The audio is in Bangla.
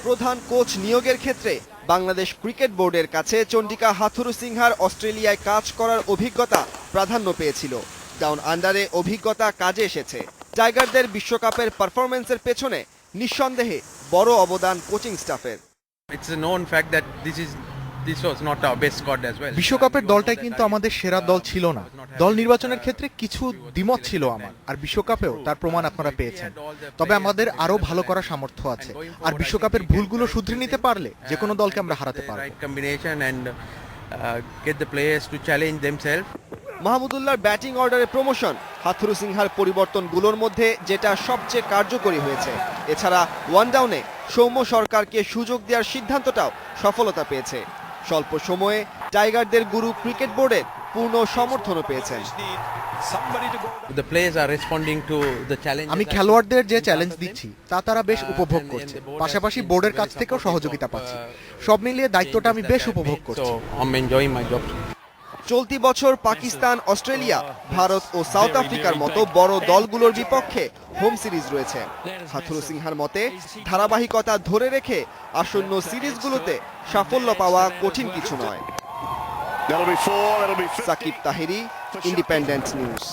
প্রধান কোচ নিয়োগের ক্ষেত্রে বাংলাদেশ ক্রিকেট বোর্ডের কাছে চন্ডিকা হাথুরুসিংহার অস্ট্রেলিয়ায় কাজ করার অভিজ্ঞতা প্রাধান্য পেয়েছিল। ডাউন আন্ডারে অভিজ্ঞতা কাজে এসেছে। টাইগারদের বিশ্বকাপের পারফরম্যান্সের পেছনে নিঃসন্দেহে বড় অবদান কোচিং স্টাফের। বিশ্বকাপের দলটাই কিন্তু আমাদের সেরা দল ছিল না। দল নির্বাচনের ক্ষেত্রে কিছু দ্বিমত ছিল আমার, আর বিশ্বকাপেও তার প্রমাণ আপনারা পেয়েছেন। তবে আমাদের আরো ভালো করার সামর্থ্য আছে, আর বিশ্বকাপের ভুলগুলো শুধরে নিতে পারলে যে কোনো দলকে আমরা হারাতে পারবো। মাহমুদুল্লাহর ব্যাটিং অর্ডারে প্রমোশন হাথুরুসিংহার পরিবর্তনগুলোর মধ্যে যেটা সবচেয়ে কার্যকরী হয়েছে। এছাড়া ওয়ান ডাউনে সৌম্য সরকারকে সুযোগ দেওয়ার সিদ্ধান্তটাও সফলতা পেয়েছে। স্বল্প সময়ে টাইগারদের গুরু ক্রিকেট বোর্ডের পূর্ণ সমর্থনও পেয়েছেন। আমি খেলোয়াড়দের যে চ্যালেঞ্জ দিচ্ছি তা তারা বেশ উপভোগ করছে, পাশাপাশি বোর্ডের কাছ থেকেও সহযোগিতা পাচ্ছি। সব মিলিয়ে দায়িত্বটা আমি বেশ উপভোগ করছি। চলতি বছর পাকিস্তান, অস্ট্রেলিয়া, ভারত ও সাউথ আফ্রিকার মতো বড় দলগুলোর বিপক্ষে হোম সিরিজ রয়েছে। হাথুরুসিংহার মতে ধারাবাহিকতা ধরে রেখে আসন্ন সিরিজগুলোতে সাফল্য পাওয়া কঠিন কিছু নয়। Sakib Taheri, independent news.